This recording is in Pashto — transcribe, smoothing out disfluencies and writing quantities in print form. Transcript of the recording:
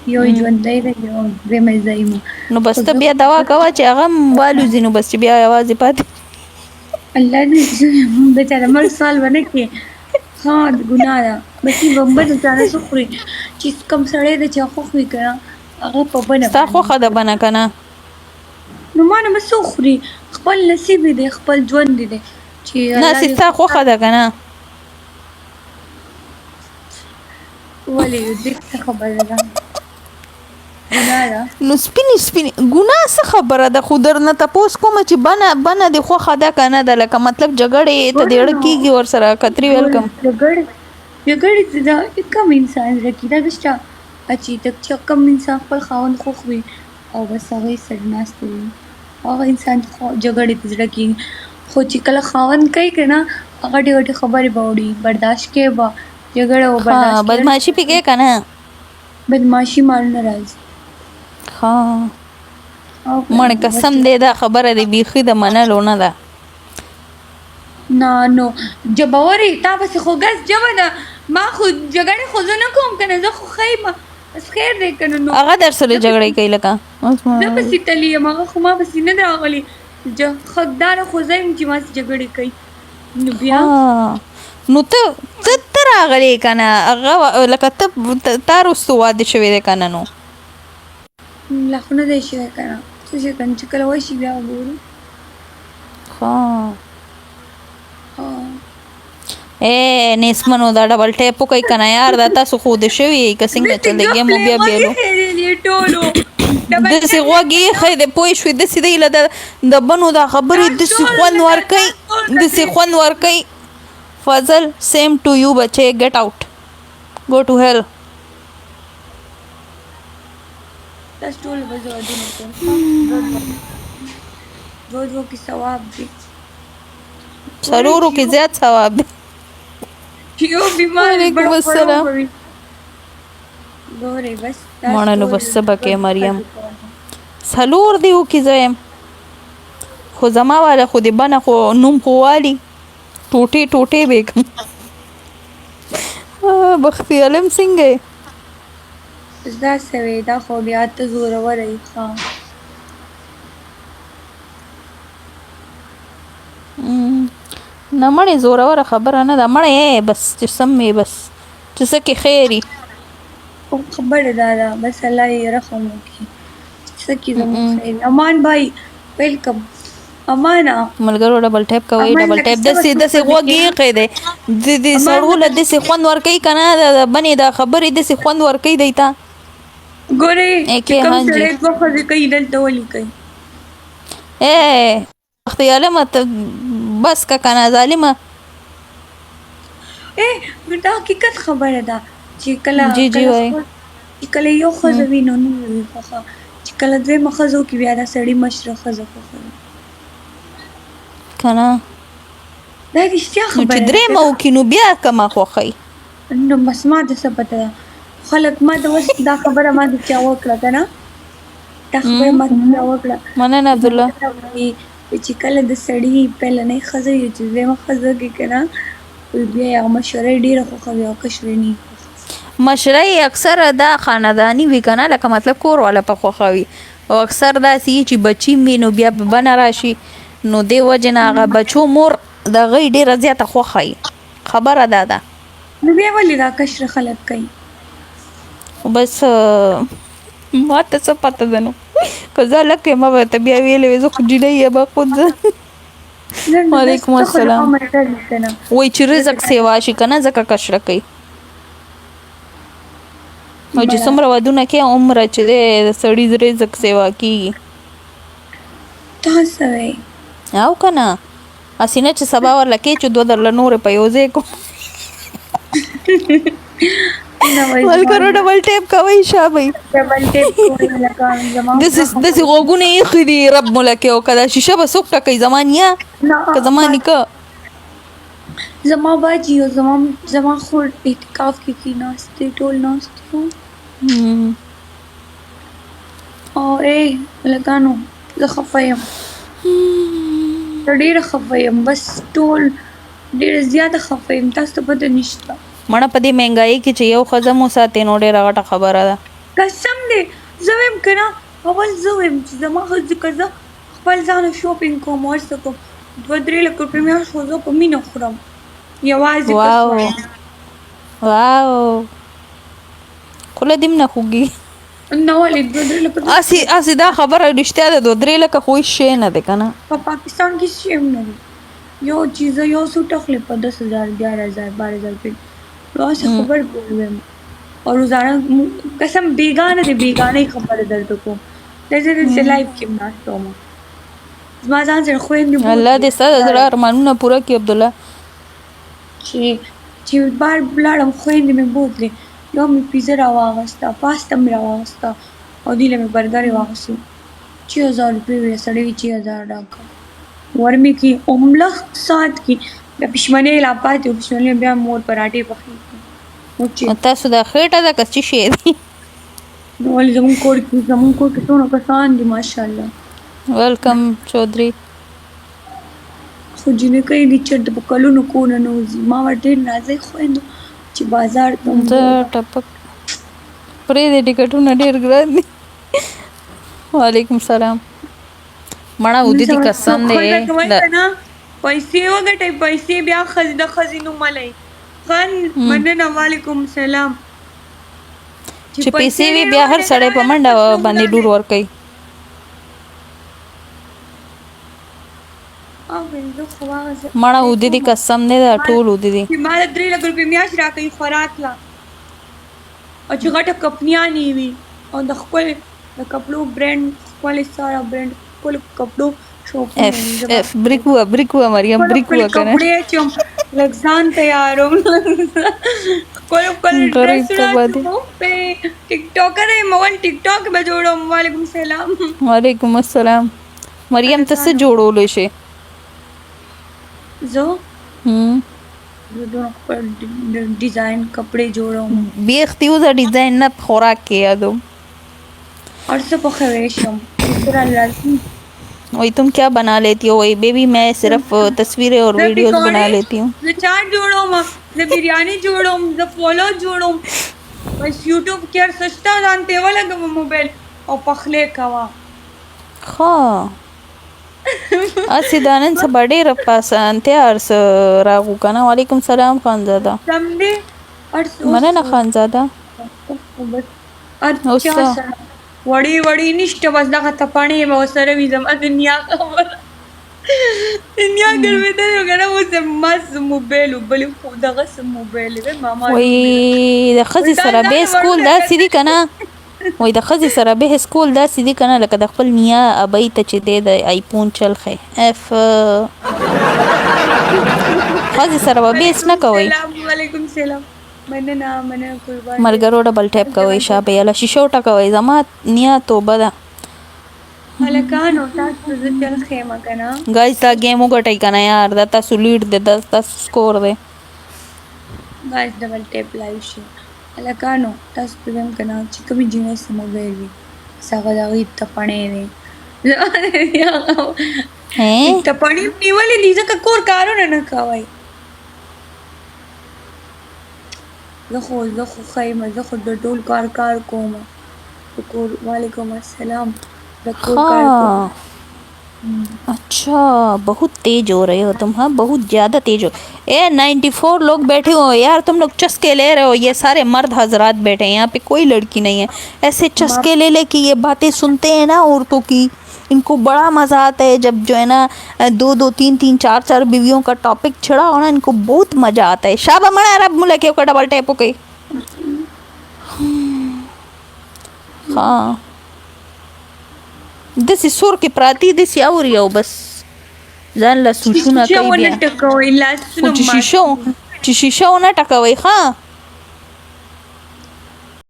یو ژوندی دی یو دویمه ځایمه نو بس ته بیا دوا کوه چې هغه هم والوځي نو بس چې بیا یوازې پاتې الله دې بیچاره مرګ سوال به نه کړي ها ګناه ده بس یې بمبه بیچاره څه خوري چې کوم سړی دی چې خوښ وي که نه هغه په بنه ستا خوښه ده بنه که نه نو ما نه به څه وخوري خپل نصیب دی خپل ژوند دی چې نه چې ستا خوښه ده که نه ولې دې څه خبره ده ګناه ده نو سپینې ګناه څه خبره ده خو درنه تپوس کومه چې بنه دې خوښه ده که نه ده لکه مطلب جګړې ته دې اړه کېږي ورسره کتري ویلکم جګړې ته دا کم انسان زړه کېږي دا د چا چې کم انسان خپل خاوند خوښ وي او بس هغه یې سره ناسته وي هغه انسان جګړې ته زړه کېږي خو چې کله خاوند کوي که نه هغه ډېرې خبرې به وړي برداشت کوي به جګړه و برداشت بدماشي پې کوې که نه بدماشي مالونه راځي ها مړ قسم دی دا خبره دی بیخي د منلو نه ده نه نو جبورې تا پسې خو ګس جبه ده ما خو جګړې خو زه نه کوم که نه زه خو ښه یم بس خیر دی که نه نو هغه در سره جګړې کوي لکه زه پسې تللی یم هغه خو ما پسې نه ده راغلي حقداره خو زه یم چې ما سې جګړې کوي نو بیا نو ته راغلی که نه هغه لکه تا وروستو واده شوی دی که نه نو لا خو نه دی شوی که نه څه شي که نه چې کله وشي بیا وګورو نیسمنو دا ډبل ټیپ وکړئ که نه یار دا تاسو خو د شوي که څنګه چلېږي مو بیا بیلو داسې غوږ یې ایښی دی پوه شوې داسې دی له د بنو دا خبرې داسې خوند ورکوي فضل سیم ټو یو بچې ګیټ آوټ گو ټو هیل تاسو ټول به زه ودونه کوم دوه کې ثواب دی څلورو کې زیات ثواب دی یو بیمار وعلیکم السلام ګورې بس مړه نو بس څه به کوې مریم څلور دی وکې زه یم خو زما والا خو د بنه خو نوم خو والي ټوټې به کړم بختي علم څنګه یې دا سوی دا خو بیا ته زوروره یې ښه نه مړې زوروره خبره نه ده مړې بس چې سم یې بس چې څه کې خیر وي خبره دا ده بس الله یې رحم وکړي څه کې زموږ خیر امان بھائی ویلکم امانه ملګرو ډبل ټیپ کوئ ډبل ټیپ داسې غوږ یې ایښی دی د سړو له داسې خوند ورکوي که نه د بنې دا خبرې داسې خوند ورکوي دی ته ګورې چې کوم سړی دوه ښځې کوي دلته ولې کوي بختي عالمه ته بس که که نه ظالمه دا حقیقت خبره ده چې کله جی وایي چې کله یو ښځه وي نو نه وي خوښه چې کله دویمه ښځه وکړي بیا دا سړي مشره ښځه خوښوي که نه دا رښتیا خبره چې درېیمه وکړي نو بیا کمه خوښوي نو بس ما ته څه پته ده خلک ما ته اوس دا خبره ما د چا وکړه که نه دا خبره ما د چا وکړه مننه عبدالله چې کله د سړي پهلنۍ ښځه وي چې دویمه ښځه وکړي که نه بیا یې هغه مشوره یې ډېره خوښوي او کشرې نه مشره یې اکثره دا خانداني وي که نه لکه مطلب کور والا په خوښوي او اکثر داسې وي چې بچي وي نو بیا په بنه راشي نو دې وجې نه هغه بچو مور د هغوی ډېره زیاته خوښه وي خبره دا ده نو بیا ولې دا کشره خلک کوي بس ما ته څه پته ده نو که زه هلک یم ما به ته بیا ویلې وې زه خو جینۍ یم خود زه وعلیکم السلام وایي چې رزق سیوا شي که نه ځکه کشره کوي او چې څومره ودونه کوي عمره چې دی د سړي رزق سیوا کېږي تا څه وایي او که نه هسې نه چې سبا ورله کوې چې دوه درله نورې په یو ځای کړو ملګرو ډبل ټیپ کوئ شابئ داسې غوږونه یې ایښي دي رب مو لکې او که دا شیشه به څوک ټکوي زما نیا که زما نیکه زما باجي او زما خور اعتکاف کې کېناستې ټول ناست وو او لګانو زه خفه یم ډېره خفه یم بس ټول ډېره زیاته خفه یم تاسو ته پته نشته مړه په دې مهنګایي کې چې یو ښځه مو ساتې نو ډېره غټه خبره ده قسم دې زه ویم که نه اول زه ویم چې زما ښځې که زه خپل ځانه شاپینګ کوم او هر څه کوم 2-3 لکه روپۍ میاشت خو زه په مینه خورم یوازې واو قسم واو خوله دې نه خوږي نه ولې 2-3 لکه اسی دا خبره رښتیا ده 2-3 لکه خو هیڅ شی نه دی که نه په پاکستان کې هیڅ شی هم نه دی یو چیز یو سوټ اخلي په 10,000 11,000 12,000 روپۍ داسې خبر ویم او روزانه قسم بیگانه دی بیگانه خبره درته کوم داسې لایف کې هم ناسته وم زما ځان سره خویندې الله دې ستا د زړه ارمانونه پوره کړي عبدالله چې بار لاړم خویندې مې بوتلې یو مې پیزه راواغسته پاسته مې راواغسته او دې له مې برګر یې واغستو 6,000 روپۍ وې سړی 6,000 راکړه ورمې کې عمله ساعت کې بیا پښمنۍ لا پاتې وه پښمنۍ بیا مور پراټې پخې کړې تاسو دا خېټه ده که څه شی دی ولې زموږ کور کې څونه کسان دي ماشاءالله ویلکم چودھری خو جینکۍ دي چېرته په کلونو کور نه نوځي ما ورته ډېر نازۍ خویندو چې بازار ته زه ټپک پرېږدې ټکټونه ډېر ګران دي وعلیکم سلام مړه ودې دي قسم دی پیسې وګټئ پیسې بیا د ښځې نوم ملئ خان مننه وعلیکم سلام چې پیسې وي بیا هر سړی په منډه باندې ډور ورکوي مړه ودې دي قسم دی دا ټول ودې دي چې ما د 3 لک روپۍ میاشت راکوي خوراک لا او چې غټه کمپنیانې وي او د ښکل د کپړو برانډ ښکلې سارا برانډ ښکلو کپړو بریک ہوا مریم بریک ہوا کنه کپڑے چم لگ ځان تیاروم کول په ټیک ټاکر مول ټیک ټاک به جوړوم وعلیکم سلام وعلیکم السلام مریم ته څه جوړولې شي زه خپل ډیزاین کپڑے جوړوم بیختی وزا ډیزاین نه خوراک کې یادوم اور څه پخوي شم ترا لازم وہی تم کیا بنا لیتی ہو وہی بیبی میں صرف تصویریں اور ویڈیوز بنا لیتی ہوں زه چاټ جوړوم زه بریانی جوړوم زه پولو جوړوم بس یوټیوب کې هر سستا ځان ته ولګم موبایل او پخلې کوا ها اسی دانن سے بڑے رپاسان تے ارس راغو کنا وعلیکم سلام خانزادہ سم دې مننه خانزادہ بس اچھا وړي نشته بس دغه تپاڼې به ورسره وي زما دنیا خبره دنیا ګرمېدل وګڼه اوس مس موبایل بلې خو دغسې موبایل دی ماما وایي د ښځې سره به سکول داسې دي که نه وایي د ښځې سره به سکول داسې دي که نه لکه د خپل نیا ابۍ ته چې دی د آیفون چل ښی ښځې سره به بیس نه کوئ وعلیکم سلام مننه قربان ملګرو ډبل ټیپ کوئ شابه یاله شیشه وټکوئ زما نیا توبه ده هلکانو تاسو زه چل خیمه که نه ګایز دا ګیم وګټئ که نه یار دا تاسو لیډ دی دا تاسو سکور دی ګایز ډبل ټیپ لایو شي هلکانو تاسو ته وایم که نه چې کومې جینۍ سره موبایل وي هغه د هغوی تپڼې دی تپڼې نیولې دي ځکه کور کارونه نه کوئ زه خو خیم زه خو د ټول کار کوم کور وعلیکم السلام د کور کار کوم अच्छा बहुत तेज हो रहे हो तुम हाँ बहुत ज़्यादा तेज हो 94 लोग बैठे हो यार तुम लोग चस्के ले रहे हो ये सारे मर्द हजरात बैठे हैं यहाँ पे कोई लड़की नहीं है ऐसे चस्के ले ले कि ये बातें सुनते हैं ना औरतों की इनको बड़ा मज़ा आता है जब जो है ना 2-2 3-3 4-4 बीवियों का टॉपिक छिड़ा हो ना इनको बहुत मज़ा आता है शाबा मना रब मुलक का डबल टैप हो गई हाँ داسې سور کې پراتی داسې اوري او بس ځان له سوچونه کوي بیا چې شیشه ونه ټکوئ ښه